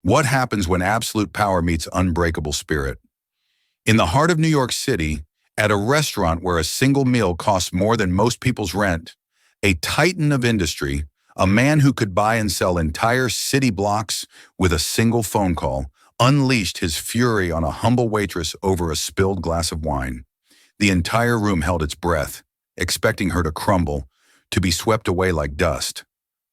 What happens when absolute power meets unbreakable spirit? In the heart of New York City, at a restaurant where a single meal costs more than most people's rent, a titan of industry, a man who could buy and sell entire city blocks with a single phone call, unleashed his fury on a humble waitress over a spilled glass of wine. The entire room held its breath, expecting her to crumble, to be swept away like dust.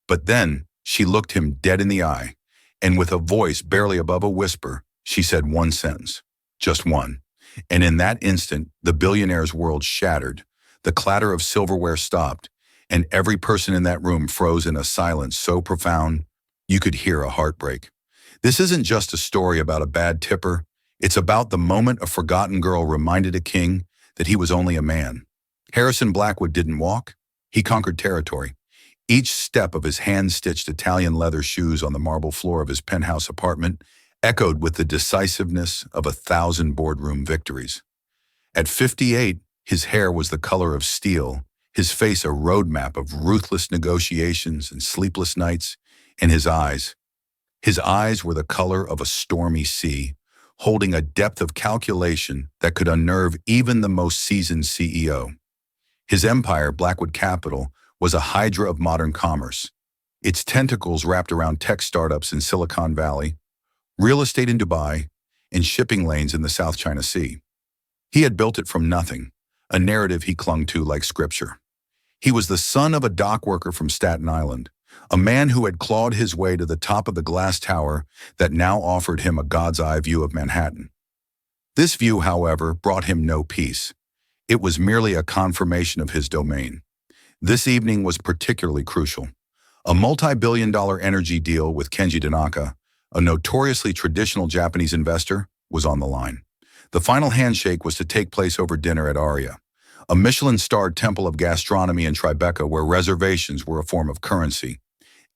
But then she looked him dead in the eye, and with a voice barely above a whisper, she said one sentence, just one. And in that instant, the billionaire's world shattered. The clatter of silverware stopped, and every person in that room froze in a silence so profound you could hear a heartbreak. This isn't just a story about a bad tipper. It's about the moment a forgotten girl reminded a king that he was only a man. Harrison Blackwood didn't walk. He conquered territory. Each step of his hand-stitched Italian leather shoes on the marble floor of his penthouse apartment echoed with the decisiveness of 1,000 boardroom victories. At 58, his hair was the color of steel, his face a roadmap of ruthless negotiations and sleepless nights, and his eyes were the color of a stormy sea, holding a depth of calculation that could unnerve even the most seasoned CEO. His empire, Blackwood Capital, was a hydra of modern commerce. Its tentacles wrapped around tech startups in Silicon Valley, real estate in Dubai, and shipping lanes in the South China Sea. He had built it from nothing, a narrative he clung to like scripture. He was the son of a dock worker from Staten Island, a man who had clawed his way to the top of the glass tower that now offered him a god's-eye view of Manhattan. This view, however, brought him no peace. It was merely a confirmation of his domain. This evening was particularly crucial. A multi-billion-dollar energy deal with Kenji Tanaka, a notoriously traditional Japanese investor, was on the line. The final handshake was to take place over dinner at Aria, a Michelin-starred temple of gastronomy in Tribeca where reservations were a form of currency.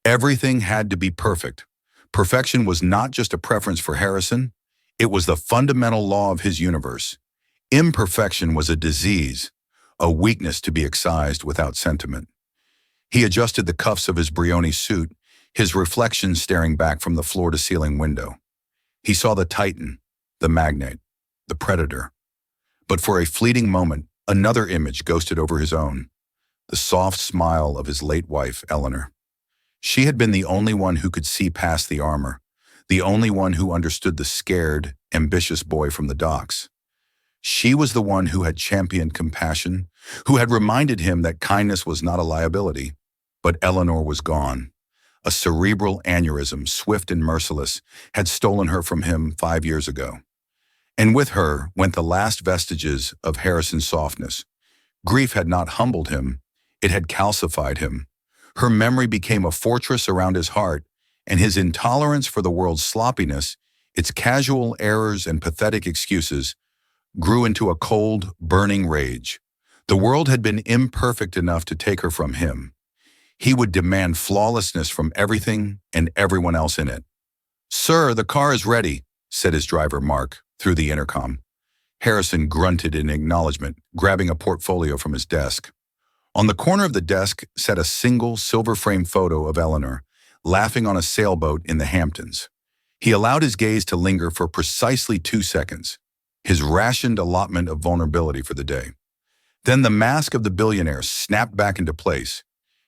Everything had to be perfect. Perfection was not just a preference for Harrison, it was the fundamental law of his universe. Imperfection was a disease, a weakness to be excised without sentiment. He adjusted the cuffs of his Brioni suit, his reflection staring back from the floor-to-ceiling window. He saw the titan, the magnate, the predator. But for a fleeting moment, another image ghosted over his own, the soft smile of his late wife, Eleanor. She had been the only one who could see past the armor, the only one who understood the scared, ambitious boy from the docks. She was the one who had championed compassion, who had reminded him that kindness was not a liability. But Eleanor was gone. A cerebral aneurysm, swift and merciless, had stolen her from him 5 years ago. And with her went the last vestiges of Harrison's softness. Grief had not humbled him, it had calcified him. Her memory became a fortress around his heart, and his intolerance for the world's sloppiness, its casual errors and pathetic excuses, grew into a cold, burning rage. The world had been imperfect enough to take her from him. He would demand flawlessness from everything and everyone else in it. "Sir, the car is ready," said his driver, Mark, through the intercom. Harrison grunted in acknowledgement, grabbing a portfolio from his desk. On the corner of the desk sat a single silver-framed photo of Eleanor, laughing on a sailboat in the Hamptons. He allowed his gaze to linger for precisely 2 seconds, his rationed allotment of vulnerability for the day. Then the mask of the billionaire snapped back into place.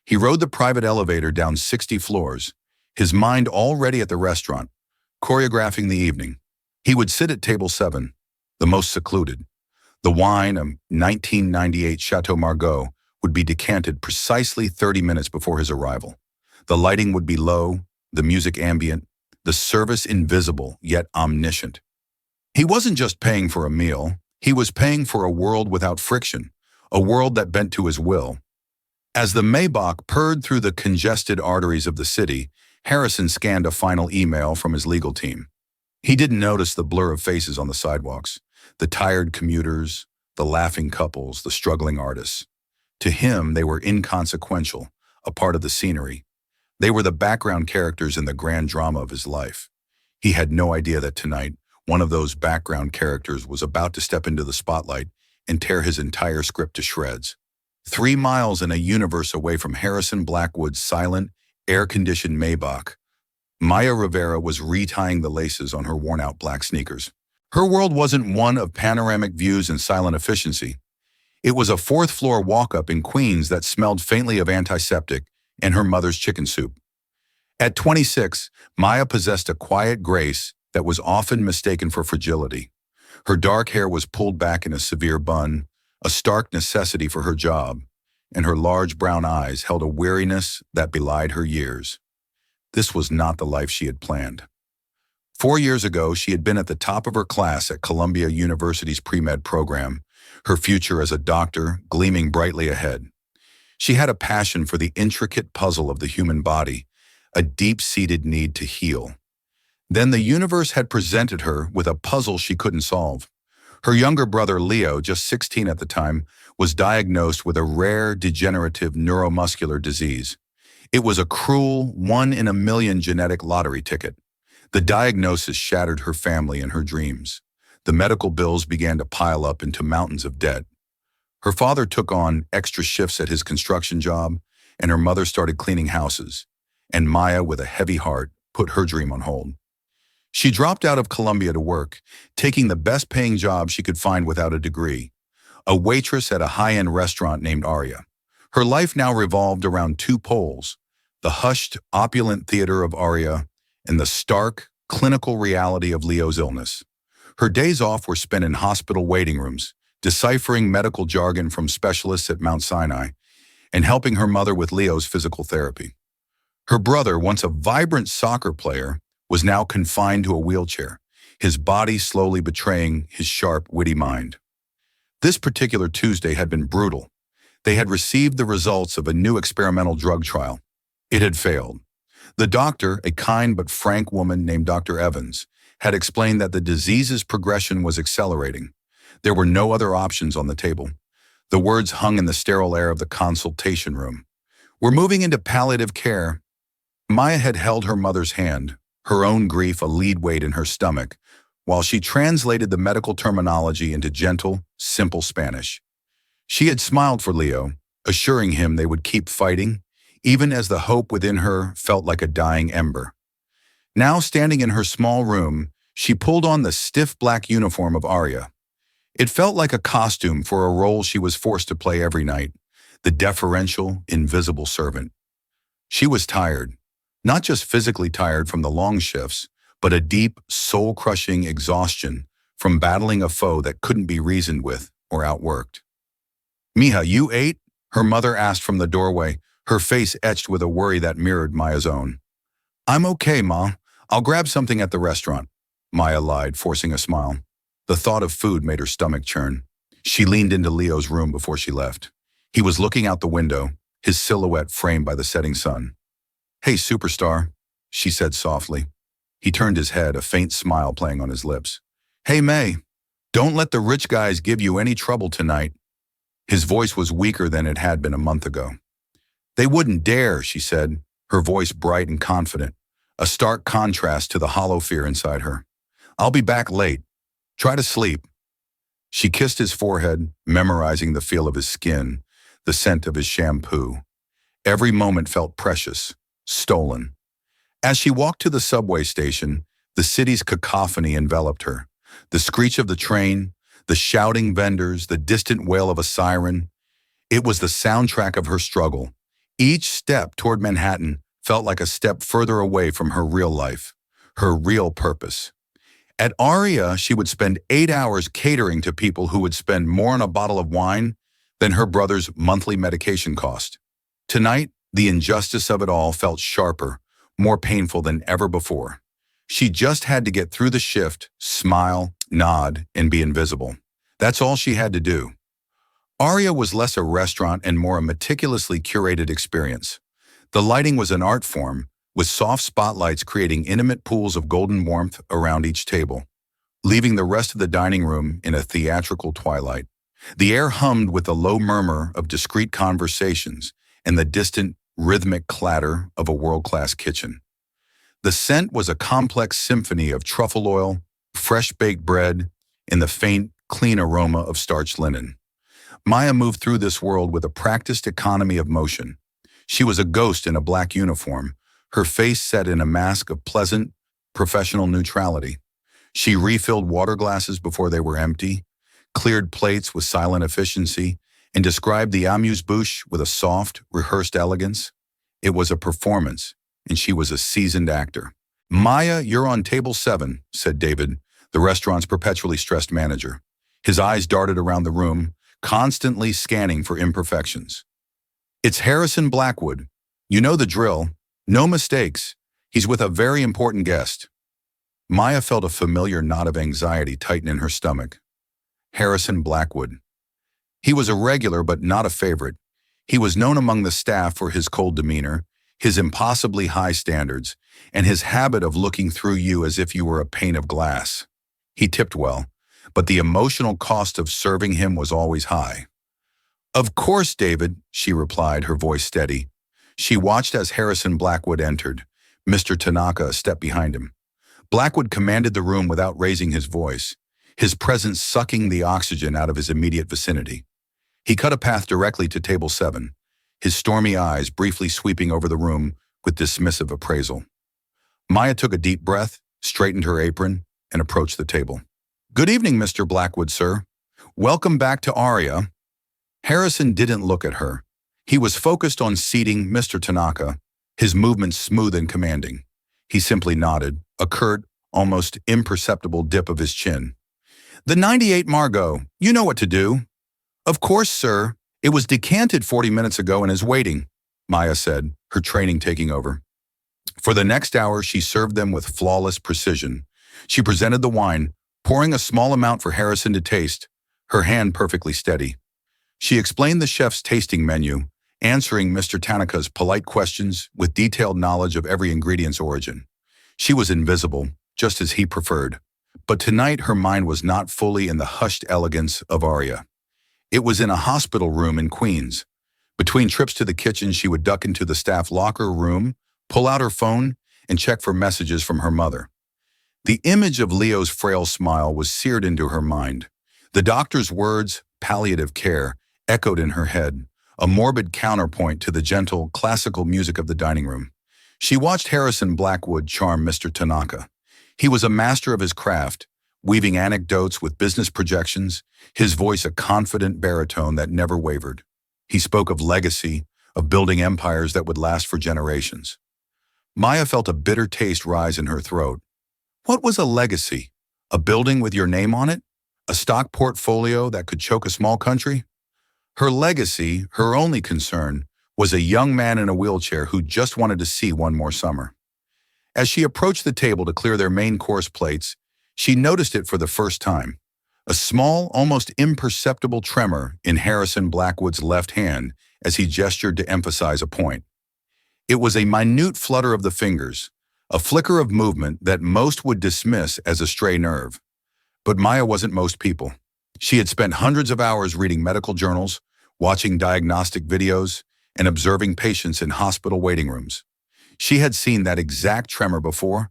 He rode the private elevator down 60 floors, his mind already at the restaurant, choreographing the evening. He would sit at table 7, the most secluded. The wine, a 1998 Chateau Margaux, would be decanted precisely 30 minutes before his arrival. The lighting would be low, the music ambient, the service invisible yet omniscient. He wasn't just paying for a meal, he was paying for a world without friction, a world that bent to his will. As the Maybach purred through the congested arteries of the city, Harrison scanned a final email from his legal team. He didn't notice the blur of faces on the sidewalks, the tired commuters, the laughing couples, the struggling artists. To him, they were inconsequential, a part of the scenery. They were the background characters in the grand drama of his life. He had no idea that tonight, one of those background characters was about to step into the spotlight and tear his entire script to shreds. 3 miles in a universe away from Harrison Blackwood's silent, air-conditioned Maybach, Maya Rivera was retying the laces on her worn-out black sneakers. Her world wasn't one of panoramic views and silent efficiency. It was a fourth-floor walk-up in Queens that smelled faintly of antiseptic and her mother's chicken soup. At 26, Maya possessed a quiet grace that was often mistaken for fragility. Her dark hair was pulled back in a severe bun, a stark necessity for her job, and her large brown eyes held a weariness that belied her years. This was not the life she had planned. 4 years ago, she had been at the top of her class at Columbia University's pre-med program, her future as a doctor gleaming brightly ahead. She had a passion for the intricate puzzle of the human body, a deep-seated need to heal. Then the universe had presented her with a puzzle she couldn't solve. Her younger brother, Leo, just 16 at the time, was diagnosed with a rare degenerative neuromuscular disease. It was a cruel, one-in-a-million genetic lottery ticket. The diagnosis shattered her family and her dreams. The medical bills began to pile up into mountains of debt. Her father took on extra shifts at his construction job, and her mother started cleaning houses. And Maya, with a heavy heart, put her dream on hold. She dropped out of Columbia to work, taking the best-paying job she could find without a degree, a waitress at a high-end restaurant named Aria. Her life now revolved around two poles: the hushed, opulent theater of Aria and the stark, clinical reality of Leo's illness. Her days off were spent in hospital waiting rooms, deciphering medical jargon from specialists at Mount Sinai, and helping her mother with Leo's physical therapy. Her brother, once a vibrant soccer player, was now confined to a wheelchair, his body slowly betraying his sharp, witty mind. This particular Tuesday had been brutal. They had received the results of a new experimental drug trial. It had failed. The doctor, a kind but frank woman named Dr. Evans, had explained that the disease's progression was accelerating. There were no other options on the table. The words hung in the sterile air of the consultation room. "We're moving into palliative care." Maya had held her mother's hand, her own grief a lead weight in her stomach, while she translated the medical terminology into gentle, simple Spanish. She had smiled for Leo, assuring him they would keep fighting, even as the hope within her felt like a dying ember. Now, standing in her small room, she pulled on the stiff black uniform of Aria. It felt like a costume for a role she was forced to play every night, the deferential, invisible servant. She was tired, not just physically tired from the long shifts, but a deep, soul-crushing exhaustion from battling a foe that couldn't be reasoned with or outworked. "Mija, you ate?" her mother asked from the doorway, her face etched with a worry that mirrored Maya's own. "I'm okay, Ma. I'll grab something at the restaurant," Maya lied, forcing a smile. The thought of food made her stomach churn. She leaned into Leo's room before she left. He was looking out the window, his silhouette framed by the setting sun. "Hey, superstar," she said softly. He turned his head, a faint smile playing on his lips. "Hey, May, don't let the rich guys give you any trouble tonight." His voice was weaker than it had been a month ago. "They wouldn't dare," she said, her voice bright and confident, a stark contrast to the hollow fear inside her. "I'll be back late. Try to sleep." She kissed his forehead, memorizing the feel of his skin, the scent of his shampoo. Every moment felt precious, stolen. As she walked to the subway station, the city's cacophony enveloped her. The screech of the train, the shouting vendors, the distant wail of a siren. It was the soundtrack of her struggle. Each step toward Manhattan felt like a step further away from her real life, her real purpose. At Aria, she would spend 8 hours catering to people who would spend more on a bottle of wine than her brother's monthly medication cost. Tonight, the injustice of it all felt sharper, more painful than ever before. She just had to get through the shift, smile, nod, and be invisible. That's all she had to do. Aria was less a restaurant and more a meticulously curated experience. The lighting was an art form, with soft spotlights creating intimate pools of golden warmth around each table, leaving the rest of the dining room in a theatrical twilight. The air hummed with the low murmur of discreet conversations and the distant, rhythmic clatter of a world-class kitchen. The scent was a complex symphony of truffle oil, fresh-baked bread, and the faint, clean aroma of starched linen. Maya moved through this world with a practiced economy of motion. She was a ghost in a black uniform, her face set in a mask of pleasant, professional neutrality. She refilled water glasses before they were empty, cleared plates with silent efficiency, and described the amuse-bouche with a soft, rehearsed elegance. It was a performance, and she was a seasoned actor. "Maya, you're on table 7, said David, the restaurant's perpetually stressed manager. His eyes darted around the room, constantly scanning for imperfections. "It's Harrison Blackwood. You know the drill. No mistakes. He's with a very important guest." Maya felt a familiar knot of anxiety tighten in her stomach. Harrison Blackwood. He was a regular but not a favorite. He was known among the staff for his cold demeanor, his impossibly high standards, and his habit of looking through you as if you were a pane of glass. He tipped well, but the emotional cost of serving him was always high. "Of course, David," she replied, her voice steady. She watched as Harrison Blackwood entered, Mr. Tanaka a step behind him. Blackwood commanded the room without raising his voice, his presence sucking the oxygen out of his immediate vicinity. He cut a path directly to table 7, his stormy eyes briefly sweeping over the room with dismissive appraisal. Maya took a deep breath, straightened her apron, and approached the table. "Good evening, Mr. Blackwood, sir. Welcome back to Aria." Harrison didn't look at her. He was focused on seating Mr. Tanaka, his movements smooth and commanding. He simply nodded, a curt, almost imperceptible dip of his chin. "The 98 Margot, you know what to do." "Of course, sir. It was decanted 40 minutes ago and is waiting," Maya said, her training taking over. For the next hour, she served them with flawless precision. She presented the wine, pouring a small amount for Harrison to taste, her hand perfectly steady. She explained the chef's tasting menu, answering Mr. Tanaka's polite questions with detailed knowledge of every ingredient's origin. She was invisible, just as he preferred. But tonight her mind was not fully in the hushed elegance of Aria. It was in a hospital room in Queens. Between trips to the kitchen, she would duck into the staff locker room, pull out her phone, and check for messages from her mother. The image of Leo's frail smile was seared into her mind. The doctor's words, palliative care, echoed in her head, a morbid counterpoint to the gentle, classical music of the dining room. She watched Harrison Blackwood charm Mr. Tanaka. He was a master of his craft, weaving anecdotes with business projections, his voice a confident baritone that never wavered. He spoke of legacy, of building empires that would last for generations. Maya felt a bitter taste rise in her throat. What was a legacy? A building with your name on it? A stock portfolio that could choke a small country? Her legacy, her only concern, was a young man in a wheelchair who just wanted to see one more summer. As she approached the table to clear their main course plates, she noticed it for the first time. A small, almost imperceptible tremor in Harrison Blackwood's left hand as he gestured to emphasize a point. It was a minute flutter of the fingers, a flicker of movement that most would dismiss as a stray nerve. But Maya wasn't most people. She had spent hundreds of hours reading medical journals, watching diagnostic videos, and observing patients in hospital waiting rooms. She had seen that exact tremor before,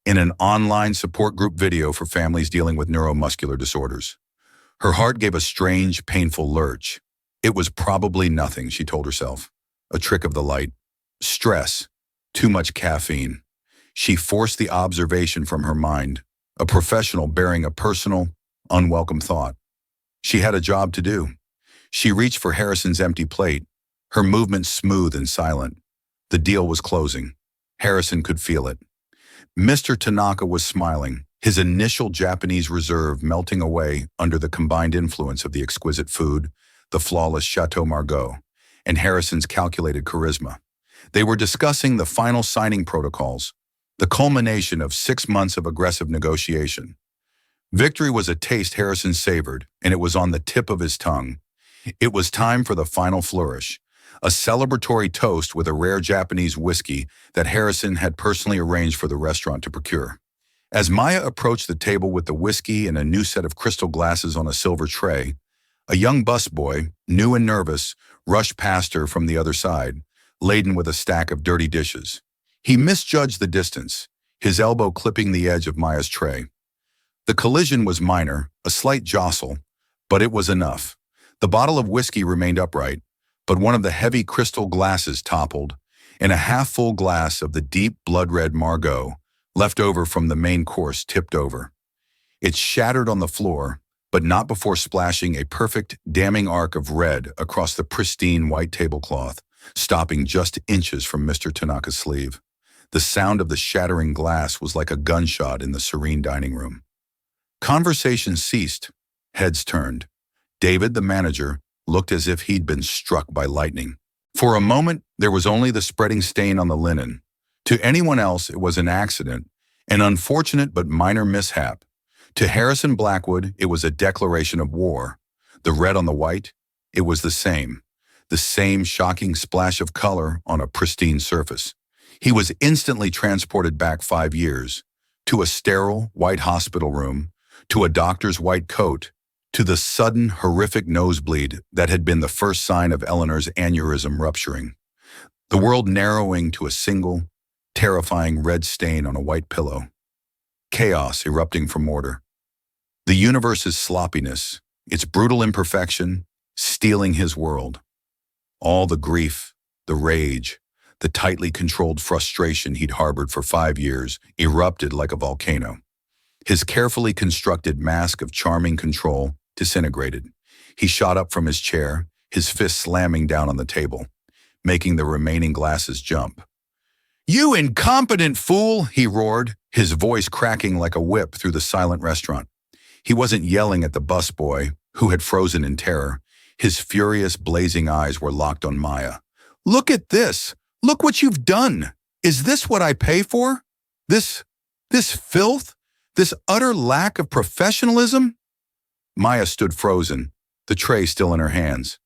in an online support group video for families dealing with neuromuscular disorders. Her heart gave a strange, painful lurch. It was probably nothing, she told herself. A trick of the light. Stress. Too much caffeine. She forced the observation from her mind, a professional bearing a personal, unwelcome thought. She had a job to do. She reached for Harrison's empty plate, her movement smooth and silent. The deal was closing. Harrison could feel it. Mr. Tanaka was smiling, his initial Japanese reserve melting away under the combined influence of the exquisite food, the flawless Chateau Margaux, and Harrison's calculated charisma. They were discussing the final signing protocols, the culmination of 6 months of aggressive negotiation. Victory was a taste Harrison savored, and it was on the tip of his tongue. It was time for the final flourish, a celebratory toast with a rare Japanese whiskey that Harrison had personally arranged for the restaurant to procure. As Maya approached the table with the whiskey and a new set of crystal glasses on a silver tray, a young busboy, new and nervous, rushed past her from the other side, laden with a stack of dirty dishes. He misjudged the distance, his elbow clipping the edge of Maya's tray. The collision was minor, a slight jostle, but it was enough. The bottle of whiskey remained upright, but one of the heavy crystal glasses toppled, and a half-full glass of the deep blood-red Margaux, left over from the main course, tipped over. It shattered on the floor, but not before splashing a perfect, damning arc of red across the pristine white tablecloth, stopping just inches from Mr. Tanaka's sleeve. The sound of the shattering glass was like a gunshot in the serene dining room. Conversation ceased. Heads turned. David, the manager, looked as if he'd been struck by lightning. For a moment, there was only the spreading stain on the linen. To anyone else, it was an accident, an unfortunate but minor mishap. To Harrison Blackwood, it was a declaration of war. The red on the white, it was the same shocking splash of color on a pristine surface. He was instantly transported back 5 years, to a sterile, white hospital room, to a doctor's white coat, to the sudden, horrific nosebleed that had been the first sign of Eleanor's aneurysm rupturing. The world narrowing to a single, terrifying red stain on a white pillow. Chaos erupting from order. The universe's sloppiness, its brutal imperfection, stealing his world. All the grief, the rage, the tightly controlled frustration he'd harbored for 5 years erupted like a volcano. His carefully constructed mask of charming control disintegrated. He shot up from his chair, his fist slamming down on the table, making the remaining glasses jump. "You incompetent fool!" he roared, his voice cracking like a whip through the silent restaurant. He wasn't yelling at the busboy, who had frozen in terror. His furious, blazing eyes were locked on Maya. "Look at this! Look what you've done! Is this what I pay for? This filth? This utter lack of professionalism?" Maya stood frozen, the tray still in her hands.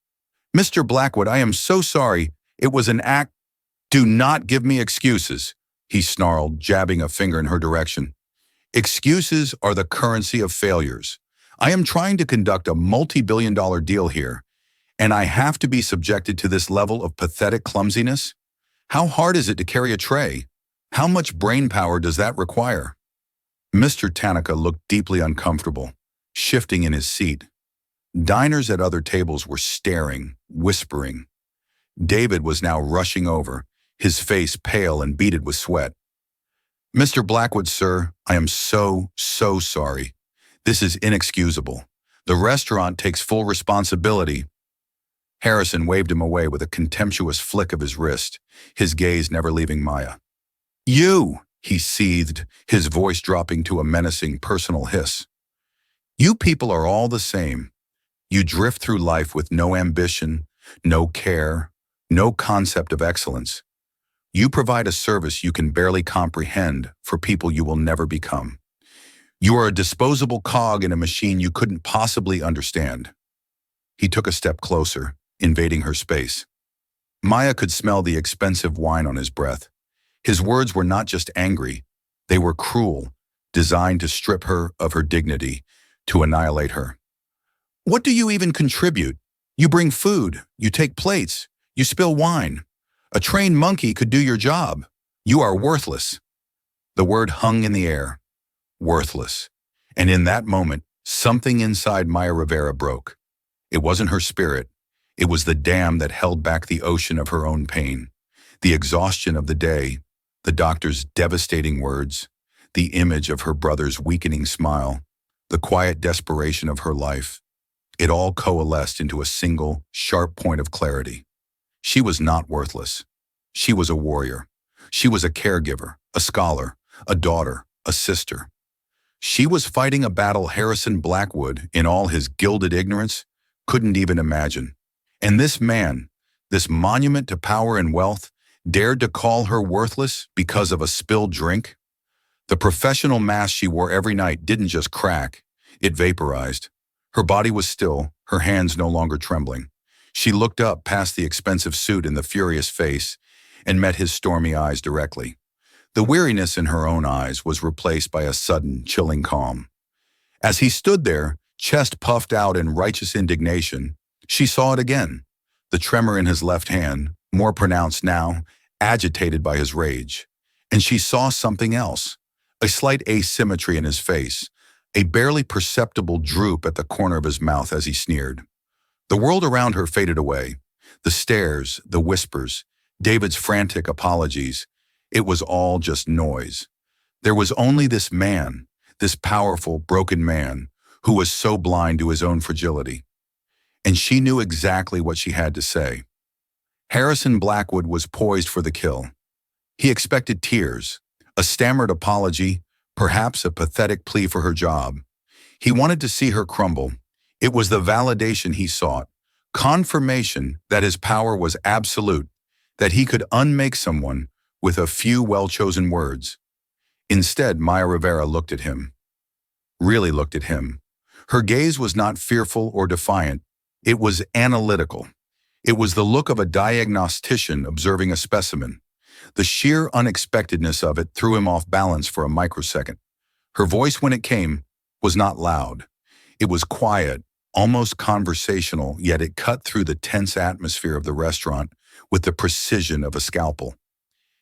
"Mr. Blackwood, I am so sorry. It was an act." "Do not give me excuses," he snarled, jabbing a finger in her direction. "Excuses are the currency of failures. I am trying to conduct a multi-billion-dollar deal here, and I have to be subjected to this level of pathetic clumsiness? How hard is it to carry a tray? How much brain power does that require?" Mr. Tanaka looked deeply uncomfortable, shifting in his seat. Diners at other tables were staring, whispering. David was now rushing over, his face pale and beaded with sweat. "Mr. Blackwood, sir, I am so sorry. This is inexcusable. The restaurant takes full responsibility." Harrison waved him away with a contemptuous flick of his wrist, his gaze never leaving Maya. "You!" he seethed, his voice dropping to a menacing personal hiss. "You people are all the same. You drift through life with no ambition, no care, no concept of excellence. You provide a service you can barely comprehend for people you will never become. You are a disposable cog in a machine you couldn't possibly understand." He took a step closer, invading her space. Maya could smell the expensive wine on his breath. His words were not just angry, they were cruel, designed to strip her of her dignity, to annihilate her. "What do you even contribute? You bring food, you take plates, you spill wine. A trained monkey could do your job. You are worthless." The word hung in the air. Worthless. And in that moment, something inside Maya Rivera broke. It wasn't her spirit. It was the dam that held back the ocean of her own pain. The exhaustion of the day, the doctor's devastating words, the image of her brother's weakening smile, the quiet desperation of her life. It all coalesced into a single, sharp point of clarity. She was not worthless. She was a warrior. She was a caregiver, a scholar, a daughter, a sister. She was fighting a battle Harrison Blackwood, in all his gilded ignorance, couldn't even imagine. And this man, this monument to power and wealth, dared to call her worthless because of a spilled drink? The professional mask she wore every night didn't just crack, it vaporized. Her body was still, her hands no longer trembling. She looked up past the expensive suit and the furious face and met his stormy eyes directly. The weariness in her own eyes was replaced by a sudden, chilling calm. As he stood there, chest puffed out in righteous indignation, she saw it again. The tremor in his left hand, more pronounced now, agitated by his rage. And she saw something else, a slight asymmetry in his face, a barely perceptible droop at the corner of his mouth as he sneered. The world around her faded away. The stares, the whispers, David's frantic apologies. It was all just noise. There was only this man, this powerful, broken man, who was so blind to his own fragility. And she knew exactly what she had to say. Harrison Blackwood was poised for the kill. He expected tears, a stammered apology, perhaps a pathetic plea for her job. He wanted to see her crumble. It was the validation he sought, confirmation that his power was absolute, that he could unmake someone with a few well-chosen words. Instead, Maya Rivera looked at him, really looked at him. Her gaze was not fearful or defiant. It was analytical. It was the look of a diagnostician observing a specimen. The sheer unexpectedness of it threw him off balance for a microsecond. Her voice, when it came, was not loud. It was quiet, almost conversational, yet it cut through the tense atmosphere of the restaurant with the precision of a scalpel.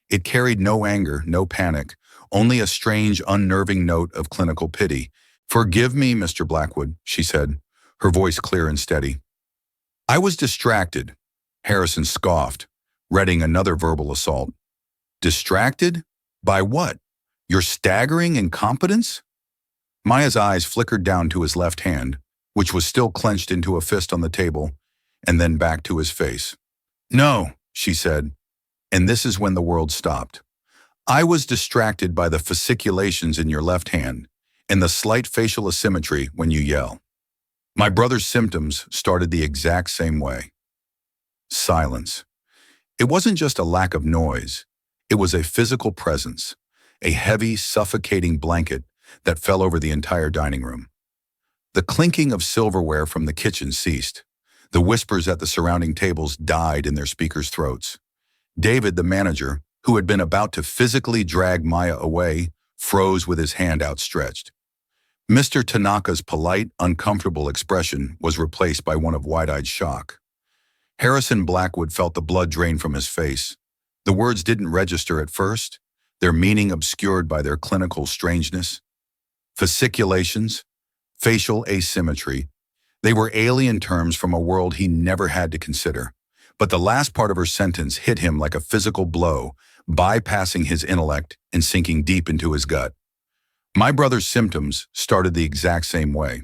It carried no anger, no panic, only a strange, unnerving note of clinical pity. "Forgive me, Mr. Blackwood," she said, her voice clear and steady. "I was distracted," Harrison scoffed, readying another verbal assault. "Distracted? By what? Your staggering incompetence?" Maya's eyes flickered down to his left hand, which was still clenched into a fist on the table, and then back to his face. "No," she said, and this is when the world stopped. "I was distracted by the fasciculations in your left hand and the slight facial asymmetry when you yell. My brother's symptoms started the exact same way." Silence. It wasn't just a lack of noise. It was a physical presence, a heavy, suffocating blanket that fell over the entire dining room. The clinking of silverware from the kitchen ceased. The whispers at the surrounding tables died in their speakers' throats. David, the manager, who had been about to physically drag Maya away, froze with his hand outstretched. Mr. Tanaka's polite, uncomfortable expression was replaced by one of wide-eyed shock. Harrison Blackwood felt the blood drain from his face. The words didn't register at first, their meaning obscured by their clinical strangeness. Fasciculations, facial asymmetry, they were alien terms from a world he never had to consider. But the last part of her sentence hit him like a physical blow, bypassing his intellect and sinking deep into his gut. My brother's symptoms started the exact same way.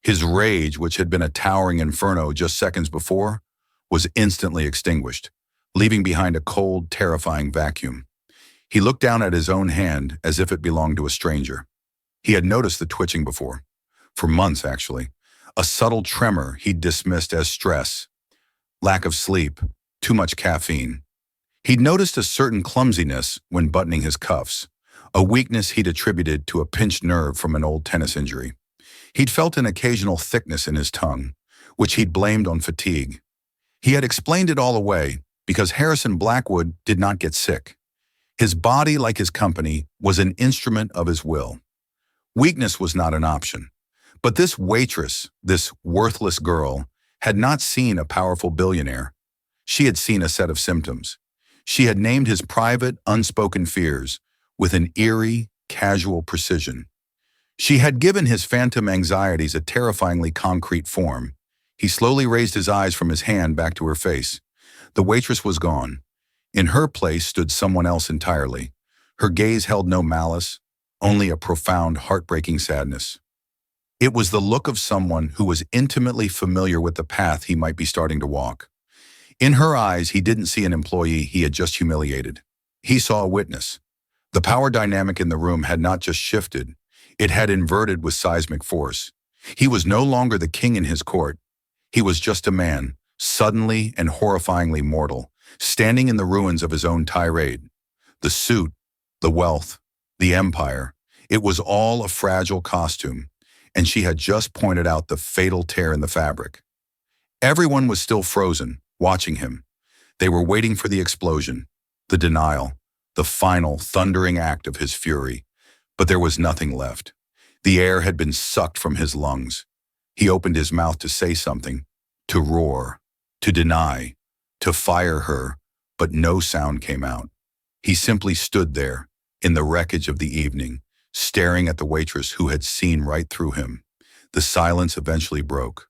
His rage, which had been a towering inferno just seconds before, was instantly extinguished, leaving behind a cold, terrifying vacuum. He looked down at his own hand as if it belonged to a stranger. He had noticed the twitching before, for months actually, a subtle tremor he'd dismissed as stress, lack of sleep, too much caffeine. He'd noticed a certain clumsiness when buttoning his cuffs, a weakness he'd attributed to a pinched nerve from an old tennis injury. He'd felt an occasional thickness in his tongue, which he'd blamed on fatigue. He had explained it all away because Harrison Blackwood did not get sick. His body, like his company, was an instrument of his will. Weakness was not an option. But this waitress, this worthless girl, had not seen a powerful billionaire. She had seen a set of symptoms. She had named his private, unspoken fears with an eerie, casual precision. She had given his phantom anxieties a terrifyingly concrete form. He slowly raised his eyes from his hand back to her face. The waitress was gone. In her place stood someone else entirely. Her gaze held no malice, only a profound, heartbreaking sadness. It was the look of someone who was intimately familiar with the path he might be starting to walk. In her eyes, he didn't see an employee he had just humiliated. He saw a witness. The power dynamic in the room had not just shifted, it had inverted with seismic force. He was no longer the king in his court. He was just a man, suddenly and horrifyingly mortal, standing in the ruins of his own tirade. The suit, the wealth, the empire, it was all a fragile costume, and she had just pointed out the fatal tear in the fabric. Everyone was still frozen, watching him. They were waiting for the explosion, the denial, the final thundering act of his fury. But there was nothing left. The air had been sucked from his lungs. He opened his mouth to say something, to roar, to deny, to fire her, but no sound came out. He simply stood there, in the wreckage of the evening, staring at the waitress who had seen right through him. The silence eventually broke,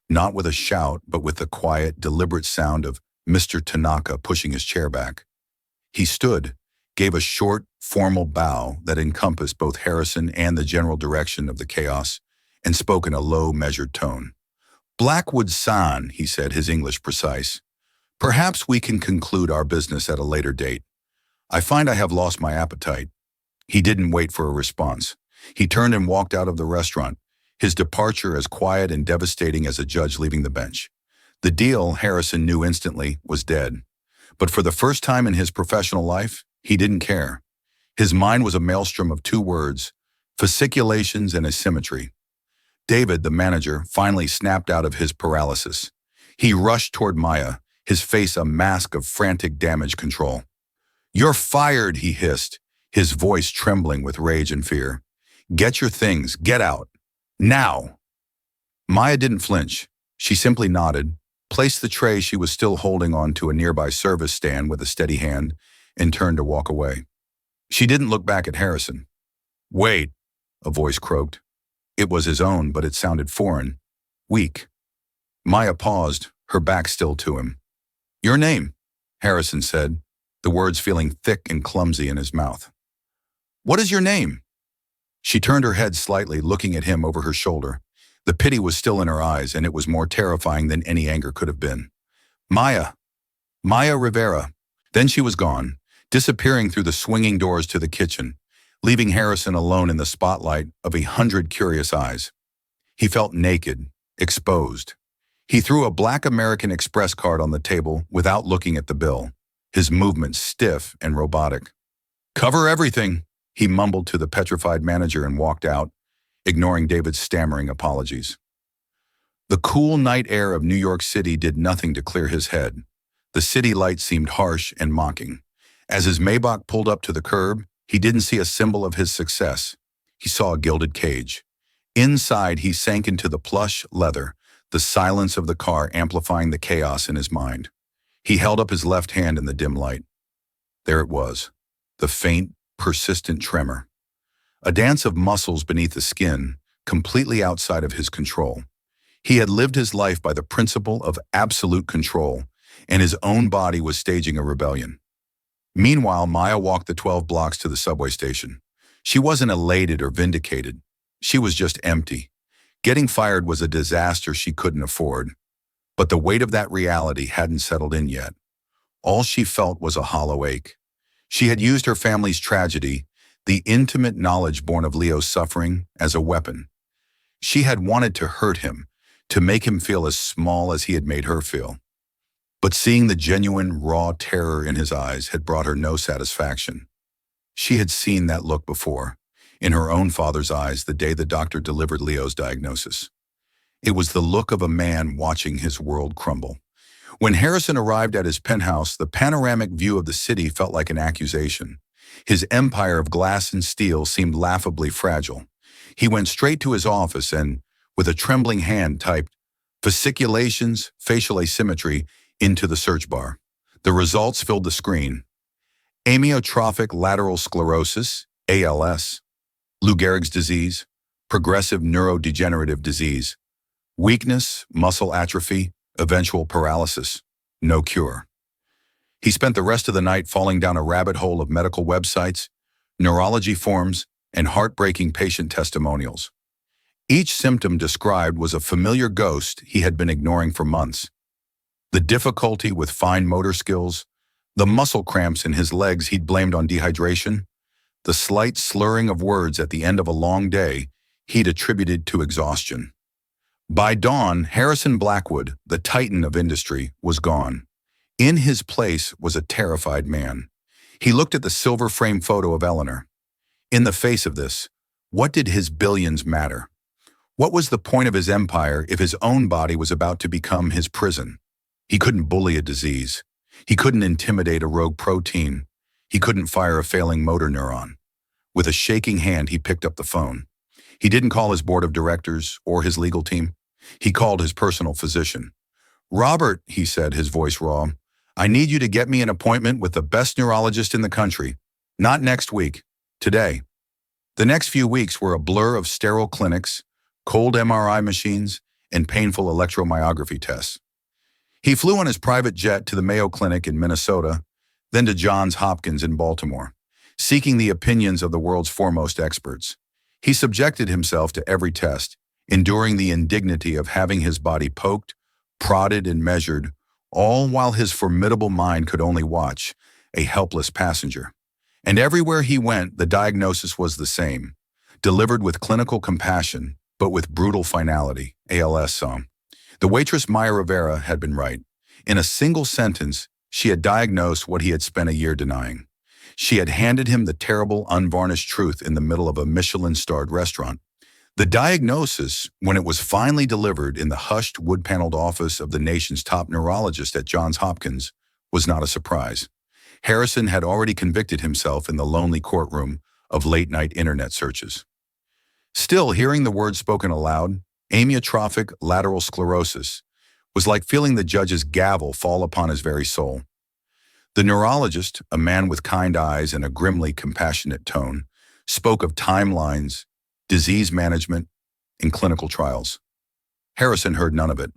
not with a shout, but with the quiet, deliberate sound of Mr. Tanaka, pushing his chair back. He stood, gave a short, formal bow that encompassed both Harrison and the general direction of the chaos, and spoke in a low, measured tone. Blackwood-san, he said, his English precise. Perhaps we can conclude our business at a later date. I find I have lost my appetite. He didn't wait for a response. He turned and walked out of the restaurant, his departure as quiet and devastating as a judge leaving the bench. The deal, Harrison knew instantly, was dead. But for the first time in his professional life, he didn't care. His mind was a maelstrom of two words: fasciculations and asymmetry. David, the manager, finally snapped out of his paralysis. He rushed toward Maya, his face a mask of frantic damage control. "You're fired," he hissed, his voice trembling with rage and fear. "Get your things, get out. Now!" Maya didn't flinch. She simply nodded, placed the tray she was still holding onto a nearby service stand with a steady hand, and turned to walk away. She didn't look back at Harrison. "Wait," a voice croaked. It was his own, but it sounded foreign, weak. Maya paused, her back still to him. "Your name," Harrison said, the words feeling thick and clumsy in his mouth. "What is your name?" She turned her head slightly, looking at him over her shoulder. The pity was still in her eyes, and it was more terrifying than any anger could have been. "Maya. Maya Rivera." Then she was gone, disappearing through the swinging doors to the kitchen, leaving Harrison alone in the spotlight of 100 curious eyes. He felt naked, exposed. He threw a black American Express card on the table without looking at the bill, his movements stiff and robotic. "Cover everything," he mumbled to the petrified manager and walked out, ignoring David's stammering apologies. The cool night air of New York City did nothing to clear his head. The city lights seemed harsh and mocking. As his Maybach pulled up to the curb, he didn't see a symbol of his success. He saw a gilded cage. Inside, he sank into the plush leather, the silence of the car amplifying the chaos in his mind. He held up his left hand in the dim light. There it was, the faint, persistent tremor. A dance of muscles beneath the skin, completely outside of his control. He had lived his life by the principle of absolute control, and his own body was staging a rebellion. Meanwhile, Maya walked the 12 blocks to the subway station. She wasn't elated or vindicated. She was just empty. Getting fired was a disaster she couldn't afford. But the weight of that reality hadn't settled in yet. All she felt was a hollow ache. She had used her family's tragedy, the intimate knowledge born of Leo's suffering, as a weapon. She had wanted to hurt him, to make him feel as small as he had made her feel. But seeing the genuine, raw terror in his eyes had brought her no satisfaction. She had seen that look before, in her own father's eyes the day the doctor delivered Leo's diagnosis. It was the look of a man watching his world crumble. When Harrison arrived at his penthouse, the panoramic view of the city felt like an accusation. His empire of glass and steel seemed laughably fragile. He went straight to his office and, with a trembling hand, typed "fasciculations, facial asymmetry" into the search bar. The results filled the screen. Amyotrophic lateral sclerosis, ALS, Lou Gehrig's disease, progressive neurodegenerative disease, weakness, muscle atrophy, eventual paralysis, no cure. He spent the rest of the night falling down a rabbit hole of medical websites, neurology forms, and heartbreaking patient testimonials. Each symptom described was a familiar ghost he had been ignoring for months. The difficulty with fine motor skills, the muscle cramps in his legs he'd blamed on dehydration, the slight slurring of words at the end of a long day he'd attributed to exhaustion. By dawn, Harrison Blackwood, the titan of industry, was gone. In his place was a terrified man. He looked at the silver-frame photo of Eleanor. In the face of this, what did his billions matter? What was the point of his empire if his own body was about to become his prison? He couldn't bully a disease. He couldn't intimidate a rogue protein. He couldn't fire a failing motor neuron. With a shaking hand, he picked up the phone. He didn't call his board of directors or his legal team. He called his personal physician. "Robert," he said, his voice raw, "I need you to get me an appointment with the best neurologist in the country. Not next week. Today." The next few weeks were a blur of sterile clinics, cold MRI machines, and painful electromyography tests. He flew on his private jet to the Mayo Clinic in Minnesota, then to Johns Hopkins in Baltimore, seeking the opinions of the world's foremost experts. He subjected himself to every test, enduring the indignity of having his body poked, prodded, and measured, all while his formidable mind could only watch, a helpless passenger. And everywhere he went, the diagnosis was the same, delivered with clinical compassion, but with brutal finality, ALS song. The waitress Maya Rivera had been right. In a single sentence, she had diagnosed what he had spent a year denying. She had handed him the terrible, unvarnished truth in the middle of a Michelin-starred restaurant. The diagnosis, when it was finally delivered in the hushed, wood-paneled office of the nation's top neurologist at Johns Hopkins, was not a surprise. Harrison had already convicted himself in the lonely courtroom of late-night internet searches. Still, hearing the words spoken aloud, amyotrophic lateral sclerosis, was like feeling the judge's gavel fall upon his very soul. The neurologist, a man with kind eyes and a grimly compassionate tone, spoke of timelines, disease management, and clinical trials. Harrison heard none of it.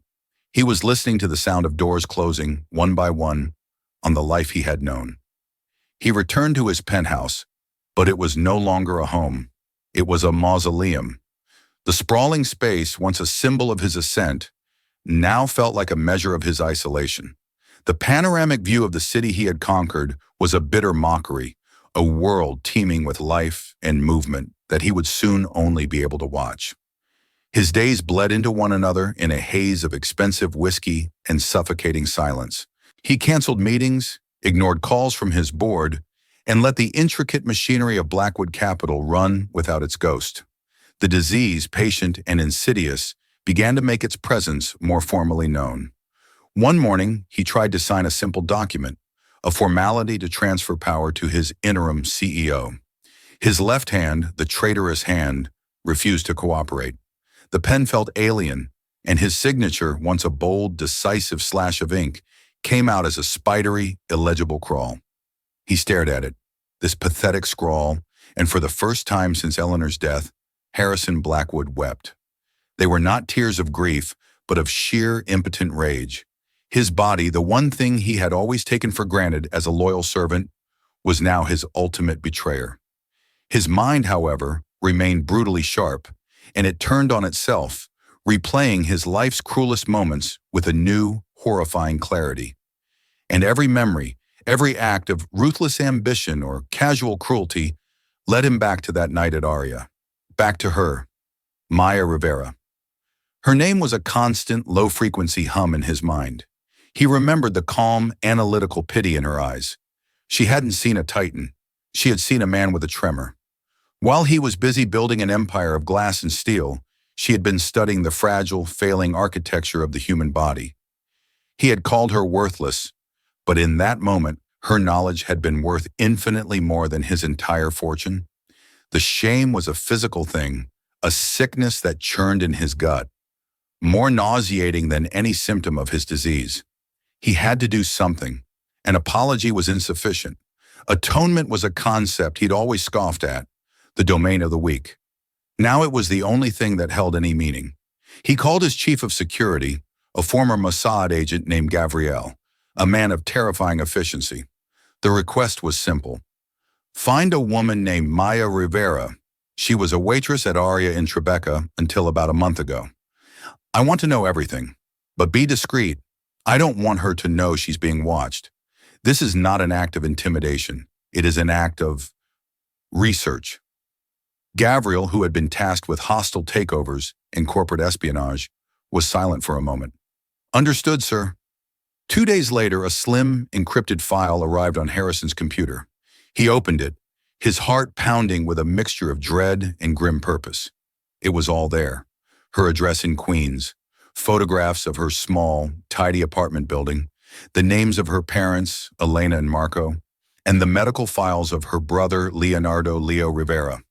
He was listening to the sound of doors closing, one by one, on the life he had known. He returned to his penthouse, but it was no longer a home. It was a mausoleum. The sprawling space, once a symbol of his ascent, now felt like a measure of his isolation. The panoramic view of the city he had conquered was a bitter mockery, a world teeming with life and movement that he would soon only be able to watch. His days bled into one another in a haze of expensive whiskey and suffocating silence. He canceled meetings, ignored calls from his board, and let the intricate machinery of Blackwood Capital run without its ghost. The disease, patient and insidious, began to make its presence more formally known. One morning, he tried to sign a simple document, a formality to transfer power to his interim CEO. His left hand, the traitorous hand, refused to cooperate. The pen felt alien, and his signature, once a bold, decisive slash of ink, came out as a spidery, illegible crawl. He stared at it, this pathetic scrawl, and for the first time since Eleanor's death, Harrison Blackwood wept. They were not tears of grief, but of sheer, impotent rage. His body, the one thing he had always taken for granted as a loyal servant, was now his ultimate betrayer. His mind, however, remained brutally sharp, and it turned on itself, replaying his life's cruelest moments with a new, horrifying clarity. And every memory, every act of ruthless ambition or casual cruelty led him back to that night at Aria, back to her, Maya Rivera. Her name was a constant, low-frequency hum in his mind. He remembered the calm, analytical pity in her eyes. She hadn't seen a titan. She had seen a man with a tremor. While he was busy building an empire of glass and steel, she had been studying the fragile, failing architecture of the human body. He had called her worthless, but in that moment, her knowledge had been worth infinitely more than his entire fortune. The shame was a physical thing, a sickness that churned in his gut, more nauseating than any symptom of his disease. He had to do something. An apology was insufficient. Atonement was a concept he'd always scoffed at, the domain of the weak. Now it was the only thing that held any meaning. He called his chief of security, a former Mossad agent named Gavriel, a man of terrifying efficiency. The request was simple. Find a woman named Maya Rivera. She was a waitress at Aria in Tribeca until about a month ago. I want to know everything, but be discreet. I don't want her to know she's being watched. This is not an act of intimidation. It is an act of research. Gavriel, who had been tasked with hostile takeovers and corporate espionage, was silent for a moment. Understood, sir. 2 days later, a slim, encrypted file arrived on Harrison's computer. He opened it, his heart pounding with a mixture of dread and grim purpose. It was all there. Her address in Queens, photographs of her small, tidy apartment building, the names of her parents, Elena and Marco, and the medical files of her brother, Leonardo Leo Rivera.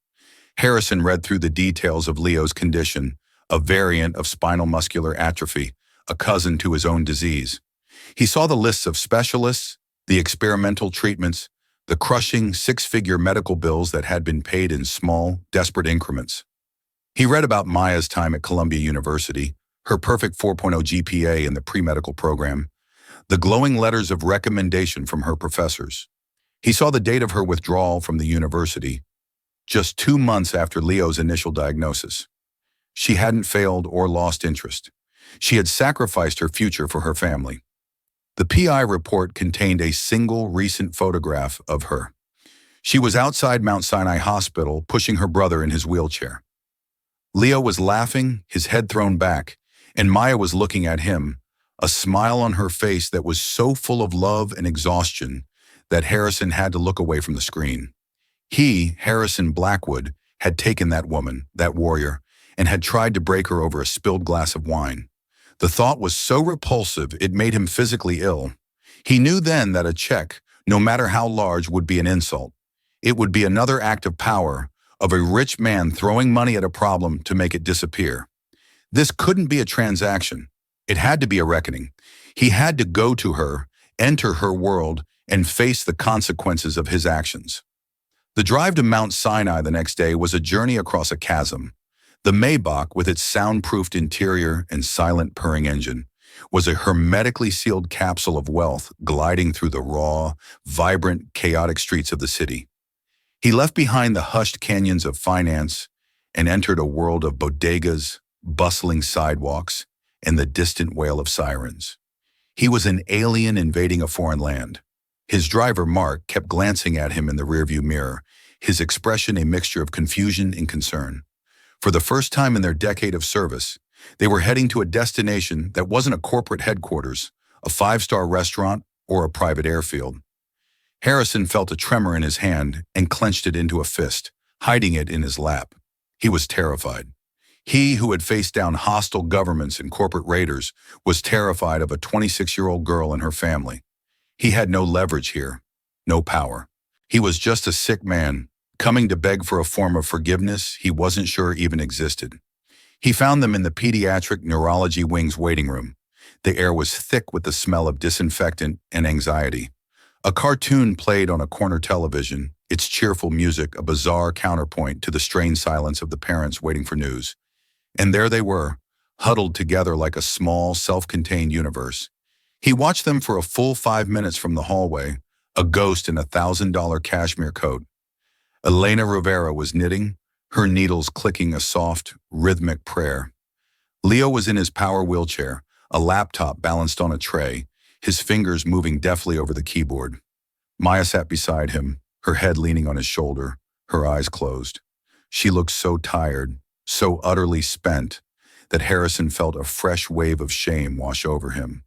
Harrison read through the details of Leo's condition, a variant of spinal muscular atrophy, a cousin to his own disease. He saw the lists of specialists, the experimental treatments, the crushing six-figure medical bills that had been paid in small, desperate increments. He read about Maya's time at Columbia University, her perfect 4.0 GPA in the pre-medical program, the glowing letters of recommendation from her professors. He saw the date of her withdrawal from the university, just 2 months after Leo's initial diagnosis. She hadn't failed or lost interest. She had sacrificed her future for her family. The PI report contained a single recent photograph of her. She was outside Mount Sinai Hospital, pushing her brother in his wheelchair. Leo was laughing, his head thrown back, and Maya was looking at him, a smile on her face that was so full of love and exhaustion that Harrison had to look away from the screen. He, Harrison Blackwood, had taken that woman, that warrior, and had tried to break her over a spilled glass of wine. The thought was so repulsive it made him physically ill. He knew then that a check, no matter how large, would be an insult. It would be another act of power, of a rich man throwing money at a problem to make it disappear. This couldn't be a transaction. It had to be a reckoning. He had to go to her, enter her world, and face the consequences of his actions. The drive to Mount Sinai the next day was a journey across a chasm. The Maybach, with its soundproofed interior and silent purring engine, was a hermetically sealed capsule of wealth gliding through the raw, vibrant, chaotic streets of the city. He left behind the hushed canyons of finance and entered a world of bodegas, bustling sidewalks, and the distant wail of sirens. He was an alien invading a foreign land. His driver, Mark, kept glancing at him in the rearview mirror, his expression a mixture of confusion and concern. For the first time in their decade of service, they were heading to a destination that wasn't a corporate headquarters, a five-star restaurant, or a private airfield. Harrison felt a tremor in his hand and clenched it into a fist, hiding it in his lap. He was terrified. He, who had faced down hostile governments and corporate raiders, was terrified of a 26-year-old girl and her family. He had no leverage here, no power. He was just a sick man, coming to beg for a form of forgiveness he wasn't sure even existed. He found them in the pediatric neurology wing's waiting room. The air was thick with the smell of disinfectant and anxiety. A cartoon played on a corner television, its cheerful music a bizarre counterpoint to the strained silence of the parents waiting for news. And there they were, huddled together like a small, self-contained universe. He watched them for a full 5 minutes from the hallway, a ghost in a $1,000 cashmere coat. Elena Rivera was knitting, her needles clicking a soft, rhythmic prayer. Leo was in his power wheelchair, a laptop balanced on a tray, his fingers moving deftly over the keyboard. Maya sat beside him, her head leaning on his shoulder, her eyes closed. She looked so tired, so utterly spent, that Harrison felt a fresh wave of shame wash over him.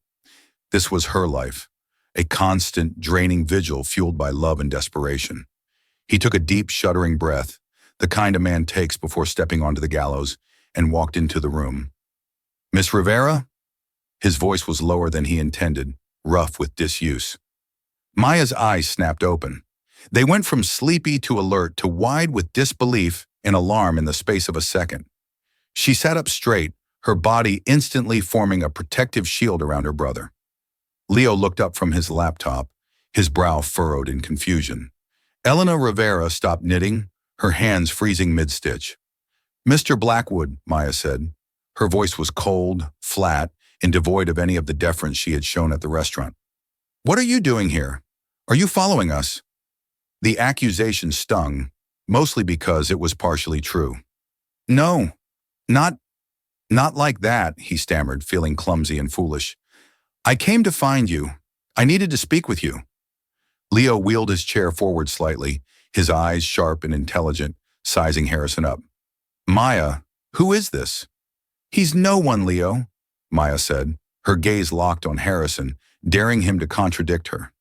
This was her life, a constant, draining vigil fueled by love and desperation. He took a deep, shuddering breath, the kind a man takes before stepping onto the gallows, and walked into the room. "Miss Rivera?" His voice was lower than he intended, rough with disuse. Maya's eyes snapped open. They went from sleepy to alert to wide with disbelief and alarm in the space of a second. She sat up straight, her body instantly forming a protective shield around her brother. Leo looked up from his laptop, his brow furrowed in confusion. Elena Rivera stopped knitting, her hands freezing mid-stitch. "Mr. Blackwood," Maya said. Her voice was cold, flat, and devoid of any of the deference she had shown at the restaurant. "What are you doing here? Are you following us?" The accusation stung, mostly because it was partially true. "No, not like that," he stammered, feeling clumsy and foolish. "I came to find you. I needed to speak with you." Leo wheeled his chair forward slightly, his eyes sharp and intelligent, sizing Harrison up. "Maya, who is this?" "He's no one, Leo," Maya said, her gaze locked on Harrison, daring him to contradict her.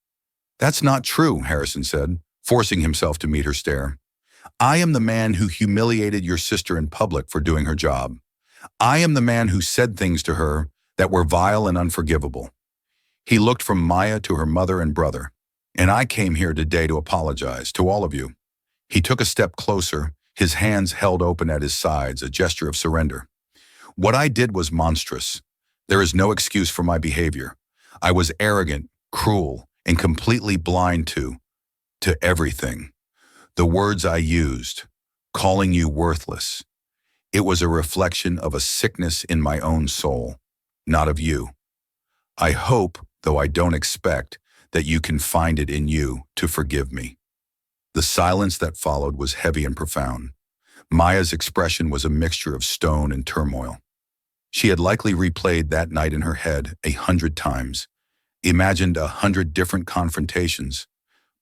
"That's not true," Harrison said, forcing himself to meet her stare. "I am the man who humiliated your sister in public for doing her job. I am the man who said things to her that were vile and unforgivable." He looked from Maya to her mother and brother. "And I came here today to apologize to all of you." He took a step closer, his hands held open at his sides, a gesture of surrender. "What I did was monstrous. There is no excuse for my behavior. I was arrogant, cruel, and completely blind to everything. The words I used, calling you worthless, it was a reflection of a sickness in my own soul, not of you. I hope though I don't expect that you can find it in you to forgive me." The silence that followed was heavy and profound. Maya's expression was a mixture of stone and turmoil. She had likely replayed that night in her head 100 times, imagined 100 different confrontations,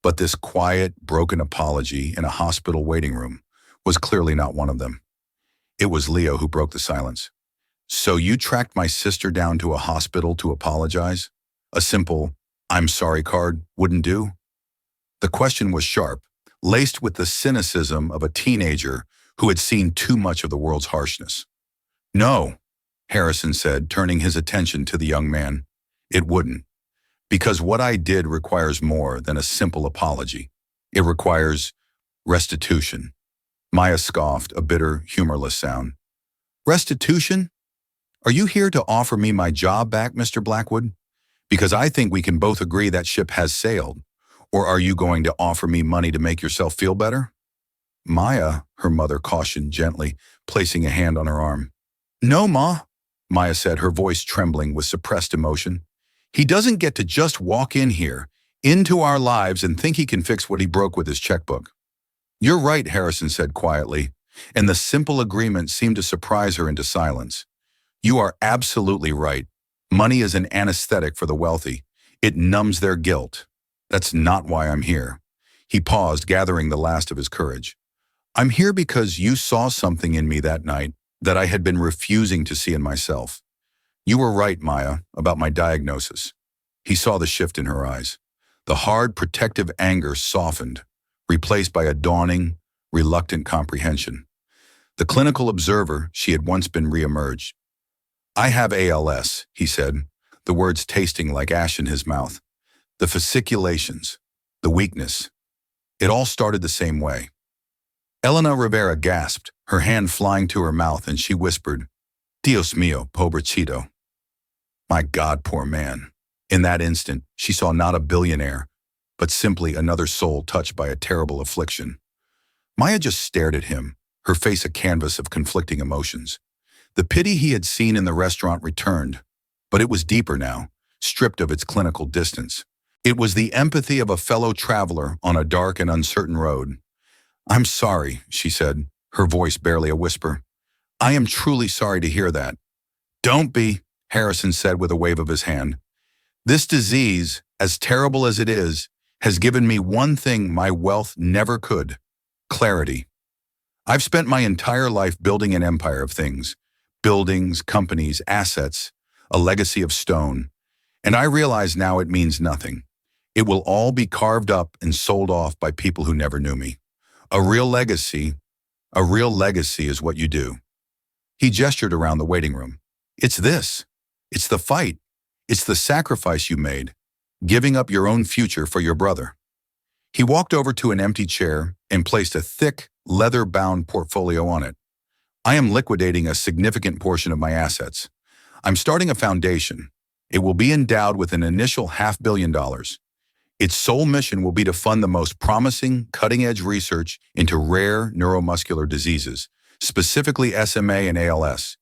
but this quiet, broken apology in a hospital waiting room was clearly not one of them. It was Leo who broke the silence. "So you tracked my sister down to a hospital to apologize? A simple, 'I'm sorry' card wouldn't do?" The question was sharp, laced with the cynicism of a teenager who had seen too much of the world's harshness. "No," Harrison said, turning his attention to the young man. "It wouldn't. Because what I did requires more than a simple apology. It requires restitution." Maya scoffed, a bitter, humorless sound. "Restitution? Are you here to offer me my job back, Mr. Blackwood? Because I think we can both agree that ship has sailed. Or are you going to offer me money to make yourself feel better?" "Maya," her mother cautioned gently, placing a hand on her arm. "No, Ma," Maya said, her voice trembling with suppressed emotion. "He doesn't get to just walk in here, into our lives, and think he can fix what he broke with his checkbook." "You're right," Harrison said quietly, and the simple agreement seemed to surprise her into silence. "You are absolutely right. Money is an anesthetic for the wealthy. It numbs their guilt. That's not why I'm here." He paused, gathering the last of his courage. "I'm here because you saw something in me that night that I had been refusing to see in myself. You were right, Maya, about my diagnosis." He saw the shift in her eyes. The hard, protective anger softened, replaced by a dawning, reluctant comprehension. The clinical observer she had once been reemerged. "I have ALS," he said, the words tasting like ash in his mouth. "The fasciculations, the weakness. It all started the same way." Elena Rivera gasped, her hand flying to her mouth, and she whispered, "Dios mío, pobrecito." My God, poor man. In that instant, she saw not a billionaire, but simply another soul touched by a terrible affliction. Maya just stared at him, her face a canvas of conflicting emotions. The pity he had seen in the restaurant returned, but it was deeper now, stripped of its clinical distance. It was the empathy of a fellow traveler on a dark and uncertain road. "I'm sorry," she said, her voice barely a whisper. "I am truly sorry to hear that." "Don't be," Harrison said with a wave of his hand. "This disease, as terrible as it is, has given me one thing my wealth never could: clarity. I've spent my entire life building an empire of things, buildings, companies, assets, a legacy of stone, and I realize now it means nothing. It will all be carved up and sold off by people who never knew me. A real legacy is what you do." He gestured around the waiting room. "It's this. It's the fight. It's the sacrifice you made, giving up your own future for your brother." He walked over to an empty chair and placed a thick, leather-bound portfolio on it. "I am liquidating a significant portion of my assets. I'm starting a foundation. It will be endowed with an initial $500 million. Its sole mission will be to fund the most promising, cutting-edge research into rare neuromuscular diseases, specifically SMA and ALS,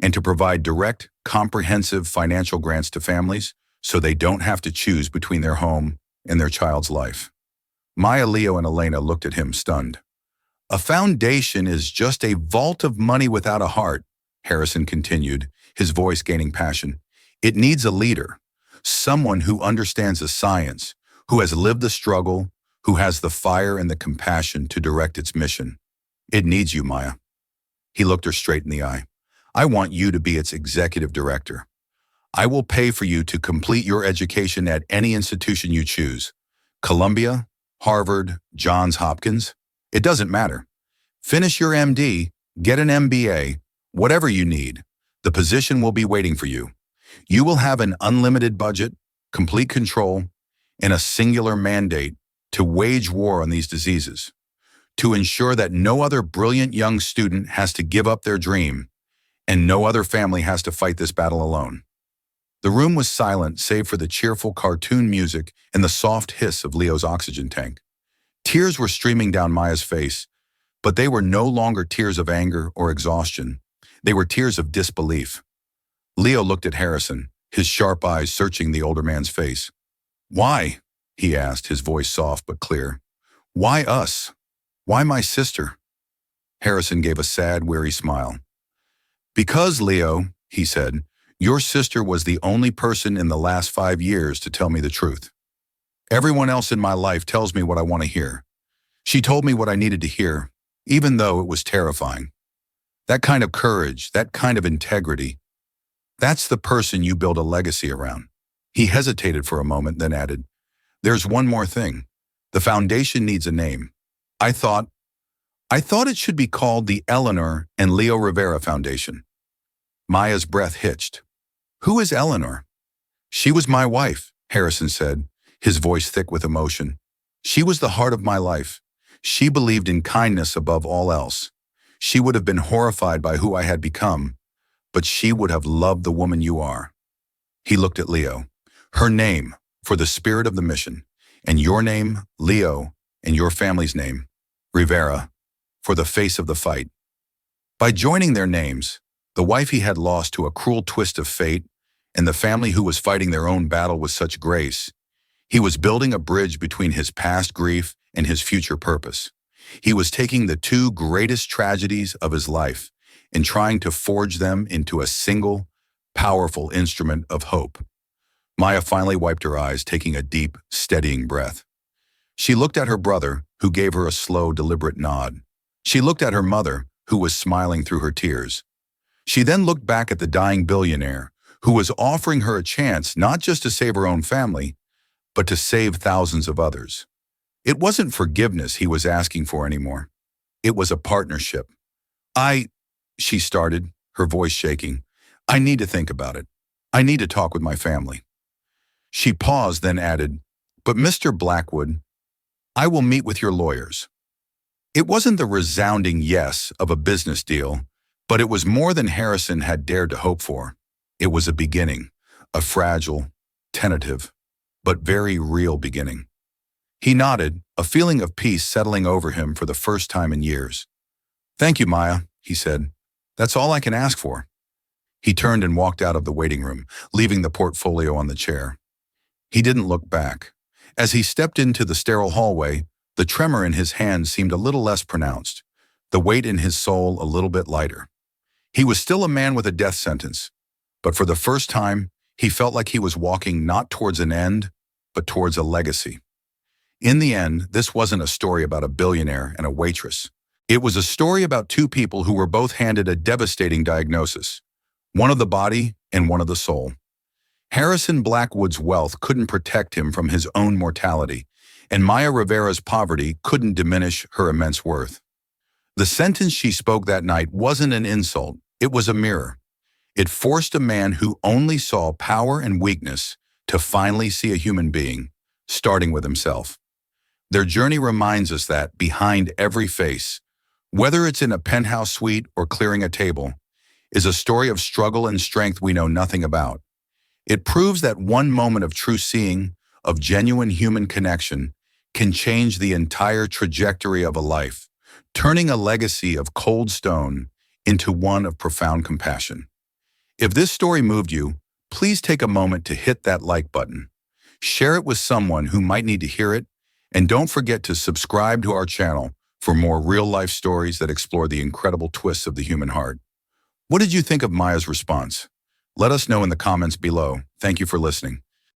and to provide direct, comprehensive financial grants to families so they don't have to choose between their home and their child's life." Maya, Leo, and Elena looked at him, stunned. "A foundation is just a vault of money without a heart," Harrison continued, his voice gaining passion. "It needs a leader, someone who understands the science, who has lived the struggle, who has the fire and the compassion to direct its mission. It needs you, Maya." He looked her straight in the eye. "I want you to be its executive director. I will pay for you to complete your education at any institution you choose. Columbia, Harvard, Johns Hopkins. It doesn't matter. Finish your MD, get an MBA, whatever you need. The position will be waiting for you. You will have an unlimited budget, complete control, and a singular mandate to wage war on these diseases, to ensure that no other brilliant young student has to give up their dream, and no other family has to fight this battle alone." The room was silent save for the cheerful cartoon music and the soft hiss of Leo's oxygen tank. Tears were streaming down Maya's face, but they were no longer tears of anger or exhaustion. They were tears of disbelief. Leo looked at Harrison, his sharp eyes searching the older man's face. "Why?" he asked, his voice soft but clear. "Why us? Why my sister?" Harrison gave a sad, weary smile. "Because, Leo," he said, "your sister was the only person in the last 5 years to tell me the truth. Everyone else in my life tells me what I want to hear. She told me what I needed to hear, even though it was terrifying. That kind of courage, that kind of integrity, that's the person you build a legacy around." He hesitated for a moment, then added, "There's one more thing. The foundation needs a name. I thought it should be called the Eleanor and Leo Rivera Foundation." Maya's breath hitched. "Who is Eleanor?" "She was my wife," Harrison said, his voice thick with emotion. "She was the heart of my life. She believed in kindness above all else. She would have been horrified by who I had become, but she would have loved the woman you are." He looked at Leo. "Her name, for the spirit of the mission, and your name, Leo, and your family's name, Rivera, for the face of the fight." By joining their names, the wife he had lost to a cruel twist of fate, and the family who was fighting their own battle with such grace, he was building a bridge between his past grief and his future purpose. He was taking the two greatest tragedies of his life and trying to forge them into a single, powerful instrument of hope. Maya finally wiped her eyes, taking a deep, steadying breath. She looked at her brother, who gave her a slow, deliberate nod. She looked at her mother, who was smiling through her tears. She then looked back at the dying billionaire, who was offering her a chance not just to save her own family, but to save thousands of others. It wasn't forgiveness he was asking for anymore. It was a partnership. She started, her voice shaking. "I need to think about it. I need to talk with my family." She paused, then added, "But Mr. Blackwood, I will meet with your lawyers." It wasn't the resounding yes of a business deal, but it was more than Harrison had dared to hope for. It was a beginning, a fragile, tentative, but very real beginning. He nodded, a feeling of peace settling over him for the first time in years. "Thank you, Maya," he said. "That's all I can ask for." He turned and walked out of the waiting room, leaving the portfolio on the chair. He didn't look back. As he stepped into the sterile hallway, the tremor in his hands seemed a little less pronounced, the weight in his soul a little bit lighter. He was still a man with a death sentence, but for the first time, he felt like he was walking not towards an end, but towards a legacy. In the end, this wasn't a story about a billionaire and a waitress. It was a story about two people who were both handed a devastating diagnosis, one of the body and one of the soul. Harrison Blackwood's wealth couldn't protect him from his own mortality, and Maya Rivera's poverty couldn't diminish her immense worth. The sentence she spoke that night wasn't an insult, it was a mirror. It forced a man who only saw power and weakness to finally see a human being, starting with himself. Their journey reminds us that behind every face, whether it's in a penthouse suite or clearing a table, is a story of struggle and strength we know nothing about. It proves that one moment of true seeing, of genuine human connection, can change the entire trajectory of a life, turning a legacy of cold stone into one of profound compassion. If this story moved you, please take a moment to hit that like button. Share it with someone who might need to hear it, and don't forget to subscribe to our channel for more real-life stories that explore the incredible twists of the human heart. What did you think of Maya's response? Let us know in the comments below. Thank you for listening.